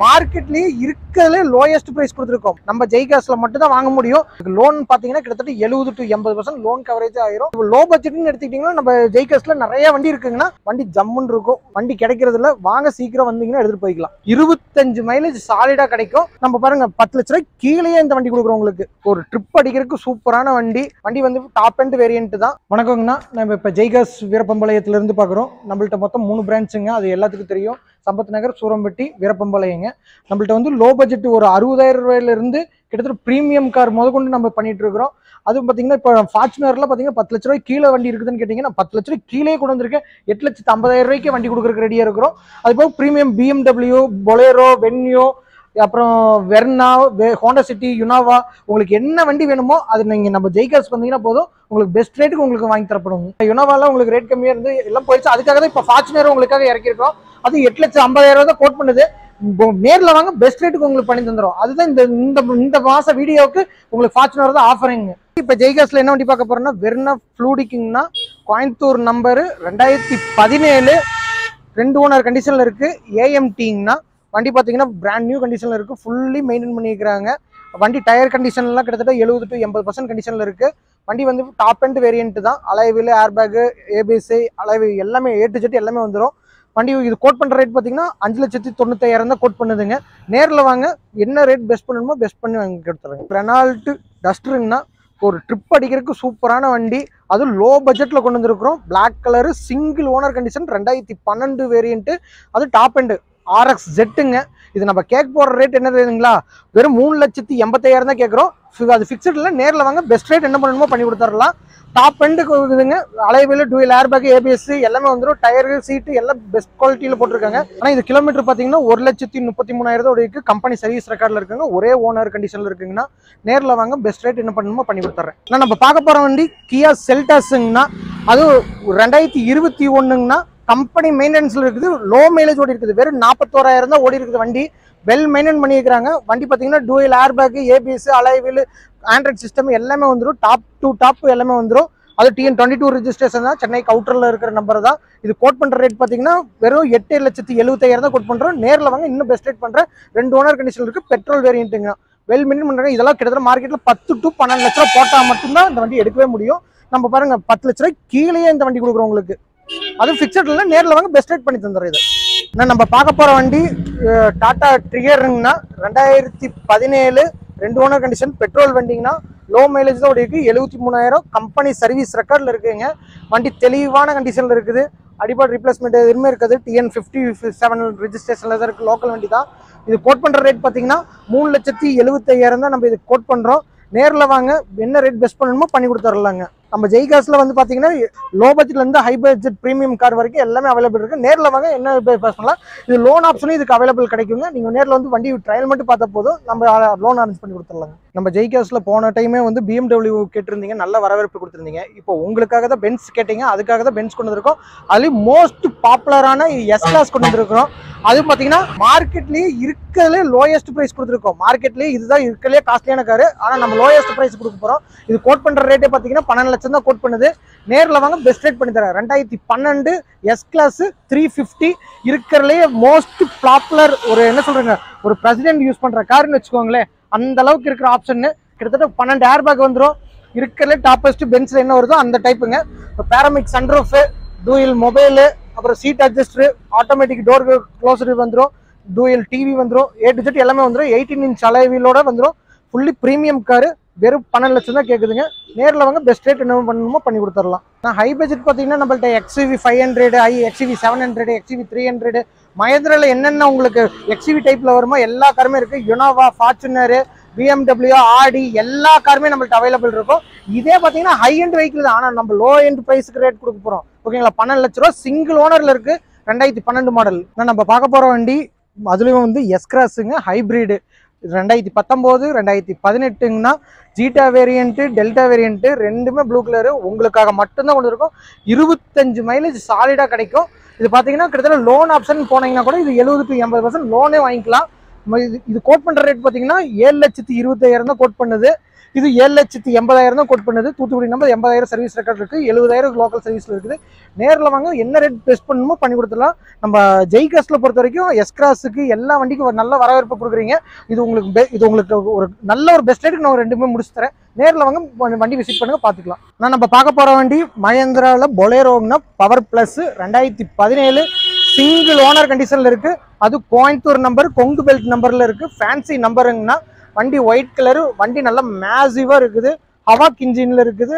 மார்க்கெட்லயே இருக்கிறதுல lowest price கொடுத்துருக்கோம். நம்ம ஜெய்காஸ்ல மட்டும் தான் வாங்க முடியும். லோன் பாத்தீங்கன்னா கிட்டத்தட்ட 70 to 80% லோன் கவரேஜ் ஆயிரும். லோ பட்ஜெட்னு எடுத்துக்கிட்டீங்கன்னா நம்ம ஜெய்காஸ்ல நிறைய வண்டி இருக்குங்கன்னா வண்டி ஜம்முன்னு இருக்கும். வண்டி கிடைக்கிறதுல வாங்க சீக்கிரம் வந்தீங்கன்னா எடுத்துட்டு போய்க்கலாம். 25 மைலேஜ் சாலிடா கிடைக்கும். நம்ம பாருங்க 10 லட்ச ரூபாய் கீழே இந்த வண்டி கொடுக்குறோம். உங்களுக்கு ஒரு ட்ரிப் அடிக்கிறதுக்கு சூப்பரான வண்டி. வண்டி வந்து டாப் அண்ட் வேரியன்ட் தான். வணக்கங்கண்ணா, நம்ம இப்ப ஜெய்காஸ் வீரப்பம்பாளையத்துல இருந்து பாக்குறோம். நம்மள்ட்ட மொத்தம் 3 பிரான்ச்சுங்க. அது எல்லாத்துக்கும் தெரியும். சம்பத் நகர், சூரம்பட்டி, வீரப்பம்பாளையங்க. நம்மள்ட்ட வந்து லோ பட்ஜெட் ஒரு 60,000 ரூபாயில இருந்து கிட்டத்தட்ட பிரீமியம் கார் முதற்கொண்டு நம்ம பண்ணிட்டு இருக்கிறோம். அதுவும் பாத்தீங்கன்னா இப்போ ஃபார்ச்சுனர்ல பாத்தீங்கன்னா 10 லட்ச ரூபாய் கீழே வண்டி இருக்குதுன்னு கேட்டீங்கன்னா 10 லட்ச ரூபாய் கீழே கொண்டு வந்திருக்கேன். 8,50,000 ரூபாய்க்கு வண்டி கொடுக்குறதுக்கு ரெடியா இருக்கிறோம். அது போக பிரீமியம் BMW, பொலேரோ, வென்யூ, அப்புறம் வெர்னா, ஹோண்டா சிட்டி, யுனாவா, உங்களுக்கு என்ன வண்டி வேணுமோ அது நீங்க நம்ம ஜெய்காஸ் வந்தீங்கன்னா போதும். உங்களுக்கு பெஸ்ட் ரேட்டுக்கு உங்களுக்கு வாங்கி தரப்படும். யுனாவால உங்களுக்கு ரேட் கம்மியா இருந்து எல்லாம் போயிடுச்சு. அதுக்காக தான் இப்போ ஃபார்ச்சுனர் உங்களுக்காக இறக்கிருக்கோம். அது 8,50,000 தான் கோட் பண்ணுது. நேர்ல வாங்க பெஸ்ட் ரேட்டுக்கு உங்களுக்கு பண்ணி தந்துடும். அதுதான் இந்த மாச வீடியோவுக்கு உங்களுக்கு ஃபார்ச்சுனர் தான் ஆஃபரிங். இப்ப ஜெய்காஸ்ல என்ன வண்டி பார்க்க போறோம்னா வெர்னா ஃப்ளூடிக்கிங்னா கோயம்புத்தூர் நம்பர் 2017 2 ஓனர் கண்டிஷன்ல இருக்கு. AMTங்கனா வண்டி பாத்தீங்கன்னா பிராண்ட் நியூ கண்டிஷன்ல இருக்கு. ஃபுல்லி மெயின்டைன் பண்ணிக்கிறாங்க. வண்டி டயர் கண்டிஷன்லாம் கிட்டத்தட்ட 70 to 80% கண்டிஷன்ல இருக்கு. வண்டி வந்து டாப் அண்ட் வேரியன்ட் தான். அலைவில், ஏர்பேக், ABS, அலைவு எல்லாமே A to Z எல்லாமே வந்துடும். வண்டி இது கோட் பண்ற ரேட் பாத்தீங்கன்னா 5,95,000 தான் கோட் பண்ணுதுங்க. நேர்ல வாங்க என்ன ரேட் பெஸ்ட் பண்ணணுமோ பெஸ்ட் பண்ணி வாங்கி கொடுத்துருங்க. ரெனால்ட் டஸ்டர்னா ஒரு ட்ரிப் அடிக்கிறதுக்கு சூப்பரான வண்டி. அதுவும் லோ பட்ஜெட்ல கொண்டு வந்திருக்கிறோம். Black colour, single owner condition, 2012 variant. அது டாப் அண்ட் RX ஜெட்டுங்க. இது நம்ம கேட்க போற ரேட் என்ன தெரியுங்களா? வெறும் 3,80,000 தான் கேட்குறோம். அது ஃபிக்ஸட் இல்லை. நேரில் வாங்க பெஸ்ட் ரேட் என்ன பண்ணணுமோ பண்ணி கொடுத்துடலாம். டாப் எண்டுக்கு இருக்குதுங்க. அலைவில், டூயல் ஏர்பேக், ABS எல்லாமே வந்துடும். டயரு, சீட்டு எல்லாம் பெஸ்ட் குவாலிட்டியில் போட்டிருக்காங்க. ஆனால் இது கிலோமீட்டர் பார்த்தீங்கன்னா 1,33,000 இருக்கு. கம்பெனி சர்வீஸ் ரெக்கார்டில் இருக்குங்க. ஒரே ஓனர் கண்டிஷனில் இருக்குங்கன்னா நேரில் வாங்க பெஸ்ட் ரேட் என்ன பண்ணணுமோ பண்ணி கொடுத்துட்றேன். ஆனால் நம்ம பார்க்க போகிற வண்டி கியா செல்டாஸுங்கன்னா அது 2021ங்கன்னா கம்பெனி மெயின்டெனன்ஸ்ல இருக்குது. லோ மைலேஜ் ஓடி இருக்குது. வெறும் 41,000 தான் ஓடி இருக்குது. வண்டி வெல் மெயின்டைன் பண்ணியிருக்காங்க. வண்டி பார்த்தீங்கன்னா dual airbag, ABS, alloy wheel, android system எல்லாமே வந்துடும். டாப் டு டாப் எல்லாமே வந்துடும். அது TN22 ரெஜிஸ்ட்ரேஷன் தான். சென்னை அவுட்டர்ல இருக்கிற நம்பர் தான். இது கோட் பண்ற ரேட் பார்த்தீங்கன்னா வெறும் 8,70,000 தான் கோட் பண்றோம். நேரில் வாங்க இன்னும் பெஸ்ட் ரேட் பண்றேன். 2 ஓனர் கண்டிஷன் இருக்கு. பெட்ரோல் வேரியன்ட்டுங்க. வெல் மெயின்டைன் பண்றாங்க. இதெல்லாம் கிட்டத்தட்ட மார்க்கெட்ல 10 to 12 லட்ச ரூபாய் போட்டா மட்டும்தான் இந்த வண்டி எடுக்கவே முடியும். நம்ம பாருங்க 10 லட்ச ரூபாய் கீழே இந்த வண்டி கொடுக்குறோம் உங்களுக்கு. அது ஃபிக்ஸட் இல்லை. நேரில் வாங்க பெஸ்ட் ரேட் பண்ணி தந்துடுறோம். இது நம்ம பார்க்க போற வண்டி டாடா ட்ரிகர்னா 2017 2 ஓனர் கண்டிஷன் பெட்ரோல் வண்டிங்கன்னா லோ மைலேஜ் தான் இருக்கு. 73,000 கம்பெனி சர்வீஸ் ரெக்கார்டில் இருக்குங்க. வண்டி தெளிவான கண்டிஷனில் இருக்குது. அடிபாடு ரீப்ளேஸ்மெண்ட் எதுவுமே இருக்காது. TN57 ரெஜிஸ்ட்ரேஷன்ல தான் இருக்கு. லோக்கல் வண்டி தான். இது கோட் பண்ற ரேட் பார்த்தீங்கன்னா 3,70,000 தான் நம்ம இது கோட் பண்றோம். நேரில் வாங்க என்ன ரேட் பெஸ்ட் பண்ணணுமோ பண்ணி கொடுத்துடலாங்க. நம்ம ஜெய்காஸ்ல வந்து பாத்தீங்கன்னா லோ பட்ஜெட்ல இருந்து ஹை பட்ஜெட் பிரீமியம் கார் வரைக்கும் எல்லாமே அவைலபிள் இருக்கு. நேரில் வாங்க என்ன பேஸ் பண்ணலாம். இது லோன் ஆப்ஷனும் இதுக்கு அவைலபிள் கிடைக்குங்க. நீங்க நேரில் வந்து வண்டி ட்ரையல் மட்டும் பார்த்தா போதும். நம்ம லோன் அரேஞ்ச் பண்ணி கொடுத்துடலாங்க. நம்ம ஜெய்காஸ்ல போன டைமே வந்து BMW கேட்டிருந்தீங்க. நல்ல வரவேற்பு கொடுத்துருந்தீங்க. இப்போ உங்களுக்காக தான் பென்ஸ் கேட்டீங்க. அதுக்காக தான் பென்ஸ் கொண்டு வந்திருக்கோம். அதுலயும் மோஸ்ட் பாப்புலரான S கிளாஸ் கொண்டு வந்திருக்கிறோம். அது பாத்தீங்கன்னா மார்க்கெட்லயே இருக்கிறதுல லோயஸ்ட் பிரைஸ் கொடுத்துருக்கோம். மார்க்கெட்லயே இதுதான் இருக்கிறதுலே காஸ்ட்லியான காரு. ஆனா நம்ம லோயஸ்ட் பிரைஸ் கொடுக்க போறோம். இது கோட் பண்ற ரேட்டே பாத்தீங்கன்னா 12 லட்சம் தான் கோட் பண்ணுது. நேரில் வாங்க பெஸ்ட் ரேட் பண்ணி தரேன். 2012 S கிளாஸ் 350 இருக்கிறதுலயே மோஸ்ட் பாப்புலர் ஒரு என்ன சொல்றீங்க ஒரு பிரசிடென்ட் யூஸ் பண்ற கார்னு வச்சுக்கோங்களேன். அந்த அளவுக்கு இருக்கிற ஆப்ஷன் கிட்டத்தட்ட 12 ஏர்பேக் வந்துடும். இருக்கிறதுல டாப்பஸ்ட் பென்ஸ்ல என்ன வருதோ அந்த டைப்புங்க. பேரமிக் சன்ரூஃப், டூயல் மொபைல், அப்புறம் seat adjuster, automatic door closer வந்துடும். டூயல் டிவி வந்துடும். A to Z எல்லாமே வந்துடும். 18 inch அலைவீலோட வந்துடும். Fully premium car. வெறும் 12 லட்சம் தான் கேட்குதுங்க. நேரில் வாங்க பெஸ்ட் ரேட் என்ன பண்ணணுமோ பண்ணி கொடுத்துடலாம். நான் ஹை பட்ஜெட் பார்த்தீங்கன்னா நம்மள்ட்ட XUV 500, XUV 700, XUV 300, மஹேந்திரால என்னென்ன உங்களுக்கு XUV டைப்ல வருமோ எல்லா காருமே இருக்கு. யுனாவா, ஃபார்ச்சுனர், BMW, ஆடி எல்லா காருமே நம்மள்ட்ட அவைலபிள் இருக்கும். இதே பார்த்தீங்கன்னா ஹை எண்ட் வெஹிக்கிள் தான். ஆனால் நம்ம லோ எண்ட் ப்ரைஸுக்கு ரேட் கொடுக்க போகிறோம். ஓகேங்களா? 12 லட்ச ரூபா சிங்கிள் ஓனர்ல இருக்கு. 2012 மாடல். நம்ம பார்க்க போற வண்டி அதுலயும் வந்து S கிராஸுங்க. ஹைபிரிடு 2019 2018ங்கன்னா ஜீட்டா வேரியன்ட், டெல்டா வேரியன்ட் ரெண்டுமே ப்ளூ கலரு. உங்களுக்காக மட்டும்தான் கொண்டு இருக்கும். 25 மைலேஜ் சாலிடா கிடைக்கும். இது பார்த்தீங்கன்னா கிட்டத்தட்ட லோன் ஆப்ஷன் போனீங்கன்னா கூட இது 70 to 80% லோனே வாங்கிக்கலாம். இது கோட் பண்ற ரேட் பாத்தீங்கன்னா 7,25,000 தான் கோட் பண்ணுது. இது 7,80,000 தான் கோட் பண்ணுது. தூத்துக்குடி நம்பர் 80,000 சர்வீஸ் ரெக்கார்ட் இருக்கு, 70,000 லோக்கல் சர்வீஸ்ல இருக்குது. நேரில் வாங்க, என்ன ரேட் பெஸ்ட் பண்ணணுமோ பண்ணி கொடுத்துடலாம். நம்ம ஜெய்காஸ்ல பொறுத்த வரைக்கும் எஸ்கிராஸுக்கு எல்லா வண்டிக்கும் ஒரு நல்ல வரவேற்பு கொடுக்குறீங்க. இது உங்களுக்கு ஒரு நல்ல ஒரு பெஸ்ட் ரேட்டுக்கு நான் ரெண்டுமே முடிச்சு தரேன். நேரில் வாங்க, வண்டி விசிட் பண்ணுங்க, பார்த்துக்கலாம். நம்ம பார்க்க போற வண்டி மஹேந்திராவில் பொலேரோங்கன்னா பவர் பிளஸ் 2017 சிங்கிள் ஓனர் கண்டிஷன்ல இருக்கு. அது கோயம்புத்தூர் நம்பர், கொங்கு பெல்ட் நம்பர்ல இருக்கு. ஃபேன்சி நம்பருங்கன்னா வண்டி ஒயிட் கலரு, வண்டி நல்லா மேசிவா இருக்குது. ஹவாக் இன்ஜின்ல இருக்குது,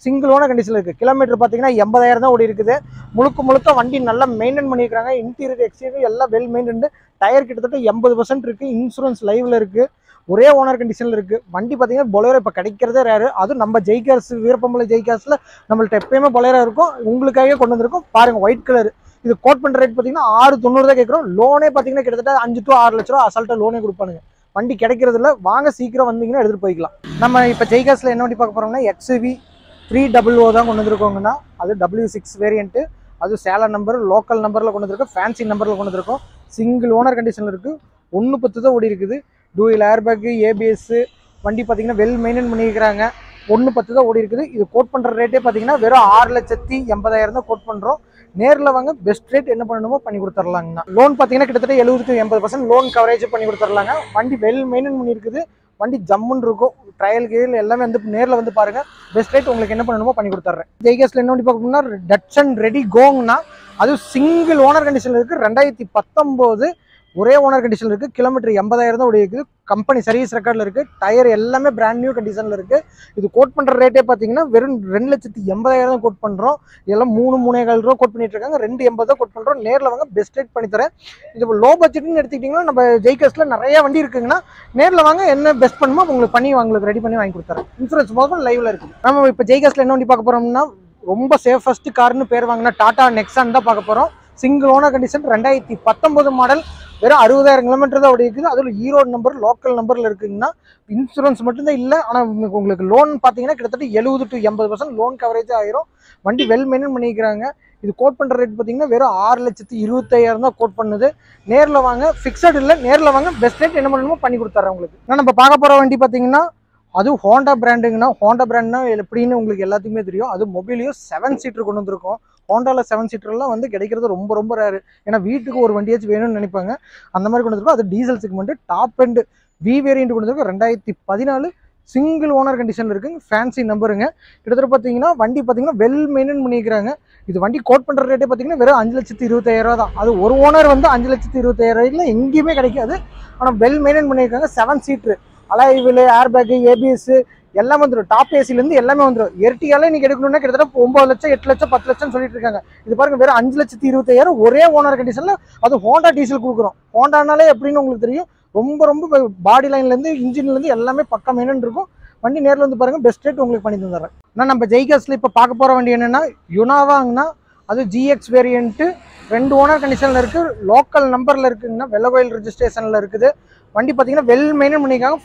சிங்கிள் ஓனர் கண்டிஷன்ல இருக்கு. கிலோமீட்டர் பார்த்தீங்கன்னா 80,000 தான் ஓடி இருக்குது. முழுக்க வண்டி நல்லா மெயின்டைன் பண்ணியிருக்காங்க. இன்டீரியர் எக்ஸ்டீரியர் எல்லாம் வெல் மெயின்டைன். டயர் கிட்டத்தட்ட 80% இருக்கு. இன்சூரன்ஸ் லைவ்ல இருக்கு. ஒரே ஓனர் கண்டிஷன்ல இருக்கு. வண்டி பார்த்தீங்கன்னா பொலேரோ இப்போ கிடைக்கிறதே ரேரு. அதுவும் நம்ம ஜெய்காஸ் வீரப்பம்பளை ஜெய்காஸ்ல நம்மள்ட்ட எப்பயுமே பொலேரோ இருக்கும். உங்களுக்காகவே கொண்டு வந்திருக்கும் பாருங்க, ஒயிட் கலர். இது கோட் பண்ற ரேட் பார்த்தீங்கன்னா 6,90 தான் கேட்குறோம். லோனே பார்த்தீங்கன்னா கிட்டத்தட்ட 5 to 6 லட்ச ரூபா அசால்ட்டா லோனே கொடுப்பானுங்க. வண்டி கிடைக்கிறது இல்லை, வாங்க சீக்கிரம் வந்தீங்கன்னா எடுத்துட்டு போய்க்கலாம். நம்ம இப்போ ஜெய்காஸ்ல என்ன வண்டி பார்க்க போறோம்னா XUV 300 தான் கொண்டு வந்திருக்கோங்கன்னா, அது W6 வேரியன்ட். அது சேலம் நம்பர், லோக்கல் நம்பர்ல கொண்டு வந்திருக்கோம், ஃபேன்சி நம்பர்ல கொண்டு வந்திருக்கோம். சிங்கிள் ஓனர் கண்டிஷன்ல இருக்கு. 110 தான் ஓடி இருக்குது. டூயில் ஏர்பேக், ABS, வண்டி பார்த்தீங்கன்னா வெல் மெயின்டைன் பண்ணியிருக்கிறாங்க. 110 தான் ஓடி இருக்குது. இது கோட் பண்ற ரேட்டே பார்த்தீங்கன்னா வெறும் 6,80,000 தான் கோட் பண்றோம். நேரில் வாங்க, பெஸ்ட் ரேட் என்ன பண்ணணுமோ பண்ணி கொடுத்துர்லாங்கண்ணா. லோன் பார்த்தீங்கன்னா கிட்டத்தட்ட 70 to 80% லோன் கவரேஜ் பண்ணி கொடுத்துர்லாங்க. வண்டி வெல் மெயின்டைன் பண்ணியிருக்குது. வண்டி ஜம்முன்னு இருக்கும். ட்ரையல் கீழ் எல்லாமே வந்து நேரில் வந்து பாருங்க. பெஸ்ட் ரேட் உங்களுக்கு என்ன பண்ணணுமோ பண்ணி கொடுத்துட்றேன். ஜெய்காஸ்ல என்ன வண்டி பார்க்கணும்னா டட்சன் ரெடி கோங்னா, அது சிங்கிள் ஓனர் கண்டிஷன்ல இருக்கு. 2019 ஒரே ஓனர் கண்டிஷன்ல இருக்கு. கிலோமீட்டர் 80,000 தான் ஓடி இருக்குது. கம்பெனி சர்வீஸ் ரெக்கார்ட்ல இருக்கு. டயர் எல்லாமே பிராண்ட் நியூ கண்டிஷன்ல இருக்கு. இது கோட் பண்ற ரேட்டே பாத்தீங்கன்னா வெறும் 2,80,000 தான் கோட் பண்றோம். இதெல்லாம் 3,3,4 ரூபா கோட் பண்ணிட்டு இருக்காங்க. 2,80 தான் கோட் பண்றோம். நேரில் வாங்க, பெஸ்ட் ரேட் பண்ணி தரேன். இது லோ பட்ஜெட்னு எடுத்துக்கிட்டீங்கன்னா நம்ம ஜெய்காஸ்ல நிறைய வண்டி இருக்குங்கன்னா, நேரில் வாங்க, என்ன பெஸ்ட் பண்ணுமோ உங்களுக்கு ரெடி பண்ணி வாங்கி கொடுத்துறேன். இன்சூரன்ஸ் போக லைவ்ல இருக்கு. நம்ம இப்போ ஜெய்காஸ்ல என்ன வண்டி பார்க்க போறோம்னா, ரொம்ப சேஃபஸ்ட் கார்னு பேர் வாங்கினா டாடா நெக்ஸான் தான் பார்க்க போறோம். சிங்கிள் ஓனர் கண்டிஷன், 2019 மாடல், வெறும் 60,000 கிலோமீட்டர் தான் ஓடி இருக்குது. அதில் ஈரோடு நம்பர், லோக்கல் நம்பர்ல இருக்குங்கன்னா இன்சூரன்ஸ் மட்டும்தான் இல்லை. ஆனால் உங்களுக்கு லோன் பார்த்தீங்கன்னா கிட்டத்தட்ட 70 to 80% லோன் கவரேஜ் ஆயிரும். வண்டி வெல் மெயின்டைன் பண்ணிக்கிறாங்க. இது கோட் பண்ணுற ரேட் பார்த்தீங்கன்னா வெறும் 6,25,000 தான் கோட் பண்ணுது. நேரில் வாங்க, ஃபிக்ஸட் இல்லை, நேரில் வாங்க, பெஸ்ட் ரேட் என்ன பண்ணணுமோ பண்ணி கொடுத்துட்றேன் உங்களுக்கு. நான் நம்ம பார்க்க போகிற வண்டி பார்த்தீங்கன்னா அதுவும் ஹோண்டா பிராண்டுங்கன்னா, ஹோண்டா பிராண்ட்னா எப்படின்னு உங்களுக்கு எல்லாத்துக்குமே தெரியும். அது மொபைலையும் 7 சீட்டர் கொண்டு வந்திருக்கோம். ஹோண்டாவில் 7 சீட்டர்லாம் வந்து கிடைக்கிறது ரொம்ப ரேரு. ஏன்னா வீட்டுக்கு ஒரு வண்டியாச்சும் வேணும்னு நினைப்பாங்க. அந்த மாதிரி கொண்டு வந்திருக்கோம். அது diesel segment, top and V variant கொண்டு வந்திருக்கோம். 2014 சிங்கிள் ஓனர் கண்டிஷன்ல இருக்குங்க. ஃபேன்சி நம்பருங்க. கிட்டத்தட்ட பார்த்தீங்கன்னா வண்டி பார்த்தீங்கன்னா வெல் மெயின்டைன் பண்ணிக்கிறாங்க. இது வண்டி கோட் பண்ணுற ரேட்டே பார்த்தீங்கன்னா வெறும் 5,25,000 தான். அது ஒரு ஓனர் வந்து 5,25,000 எங்கேயுமே கிடைக்காது. ஆனால் வெல் மெயின்டைன் பண்ணியிருக்காங்க. 7 சீட்ரு, அலாய்வில், ஏர்பேக், ABS எல்லாம் வந்துடும். டாப் ஏசிலேருந்து எல்லாமே வந்துடும். எர்டிகால நீங்கள் எடுக்கணும்னா கிட்டத்தட்ட 9 லட்சம், 8 லட்சம், 10 லட்சம் சொல்லிட்டு இருக்காங்க. இது பாருங்க, வெறும் 5,25,000 ஒரே ஓனர் கண்டிஷன்ல. அது ஹோண்டா டீசல் கொடுக்குறோம். ஹோண்டானாலே எப்படின்னு உங்களுக்கு தெரியும். ரொம்ப பாடி லைன்லேருந்து இன்ஜின்லேருந்து எல்லாமே பக்கம் மெயின்டைன் இருக்கும். வண்டி நேரில் வந்து பாருங்க, பெஸ்ட் ரேட் உங்களுக்கு பண்ணி தந்துடுறேன். ஆனால் நம்ம ஜெய்காஸ்ல இப்போ பார்க்க போகிற வண்டி என்னன்னா யுனாவாங்கன்னா, அது GX வேரியன்ட்டு, 2 ஓனர் கண்டிஷனில் இருக்குது. லோக்கல் நம்பரில் இருக்குங்கன்னா, வெள்ளகோயில் ரெஜிஸ்ட்ரேஷனில் இருக்குது. வண்டி பார்த்தீங்கன்னா வெல் மெயின்டைன் பண்ணியிருக்காங்க.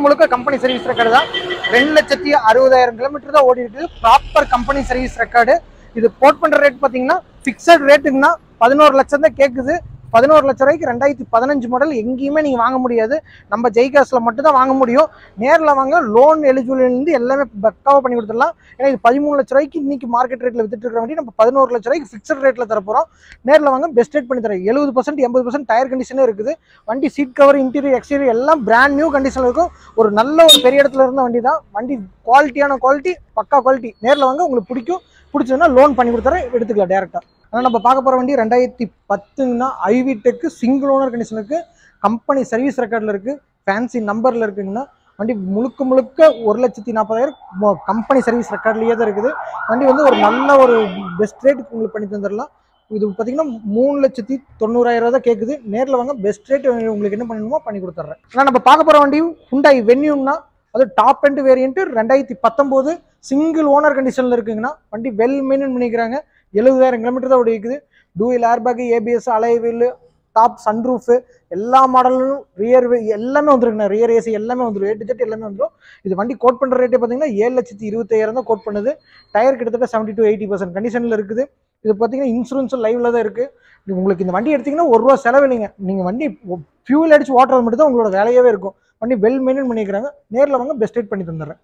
முழுக்க கம்பெனி சர்வீஸ் ரெக்கார்டு தான். 2,60,000 கிலோமீட்டர் தான் ஓடி இருக்குது. Proper company service record. இது போட் பண்ணுற ரேட் பார்த்தீங்கன்னா ஃபிக்ஸட் ரேட்டுங்கன்னா 11 லட்சம் தான் கேட்குது. 11 லட்ச ரூபாய்க்கு 2015 மாடல் எங்கேயுமே நீங்கள் வாங்க முடியாது. நம்ம ஜெய்காஸ்ல மட்டும் தான் வாங்க முடியும். நேரில் வாங்க, லோன் எலிஜிபிலிருந்து எல்லாமே பக்காவாக பண்ணி கொடுத்துடலாம். ஏன்னா இது 13 லட்ச ரூபாய்க்கு இன்னைக்கு மார்க்கெட் ரேட்டில் வித்துட்டு இருக்கிற வண்டி நம்ம 11 லட்ச ரூபாய்க்கு ஃபிக்ஸட் ரேட்டில் தரப்போகிறோம். நேரில் வாங்க, பெஸ்ட் ரேட் பண்ணி தரேன். 70% 80% டயர் கண்டிஷனே இருக்குது. வண்டி சீட் கவர், இன்டீரியர், எக்ஸ்டீரியர் எல்லாம் பிராண்ட் நியூ கண்டிஷனில் இருக்கும். ஒரு நல்ல ஒரு பெரிய இடத்துல இருந்த வண்டி தான். வண்டி குவாலிட்டியான குவாலிட்டி, பக்கா குவாலிட்டி. நேரில் வாங்க, உங்களுக்கு பிடிச்சதுன்னா லோன் பண்ணி கொடுத்துறேன், எடுத்துக்கலாம் டேரெக்டாக. ஆனால் நம்ம பார்க்க போகிற வண்டி 2010ன்னா ஐவிடெக் சிங்கிள் ஓனர் கண்டிஷனுக்கு, கம்பெனி சர்வீஸ் ரெக்கார்டில் இருக்குது, ஃபேன்சி நம்பரில் இருக்குங்கன்னா. வண்டி முழுக்க 1,40,000 கம்பெனி சர்வீஸ் ரெக்கார்ட்லேயே தான் இருக்குது. வண்டி வந்து ஒரு நல்ல ஒரு பெஸ்ட் ரேட்டுக்கு உங்களுக்கு பண்ணி தந்துடலாம். இது பார்த்தீங்கன்னா 3,90,000 தான் கேட்குது. நேரில் வாங்க, பெஸ்ட் ரேட் உங்களுக்கு என்ன பண்ணணுமோ பண்ணி கொடுத்துட்றேன். ஆனால் நம்ம பார்க்க போகிற வண்டி ஹுண்டாய் வென்யூன்னா, அது top and variant, 2019 single owner கண்டிஷனில் இருக்குங்கன்னா. வண்டி வெல் மெயின்டைன் பண்ணிக்கிறாங்க. 70,000 கிலோமீட்டர் தான் ஓடி இருக்குது. டூயில் ஏர்பேக், ABS, அலைவில், டாப் சன்ரூஃப் எல்லா மாடலும், ரியர் எல்லாமே வந்துருக்குண்ணா. ரியர் ஏசி எல்லாமே வந்துடும். A to Z எல்லாமே வந்துடும். இது வண்டி கோட் பண்ணுற ரேட்டே பார்த்தீங்கன்னா 7,25,000 தான் கோட் பண்ணுது. டயர் கிட்டத்தட்ட 70 to 80% கண்டிஷனில் இருக்குது. இது பார்த்தீங்கன்னா இன்சூரன்ஸும் லைவ்ல தான் இருக்கு. உங்களுக்கு இந்த வண்டி எடுத்தீங்கன்னா ₹1 செலவு இல்லைங்க. நீங்க வண்டி ஃபியூல் அடிச்சு ஓட்டுறது மட்டும் தான் உங்களோட வேலையாவே இருக்கும். வண்டி வெல் மெயின்டைன் பண்ணிக்கிறாங்க. நேர்ல வாங்க பெஸ்ட் ரேட் பண்ணி தந்துடுறேன்.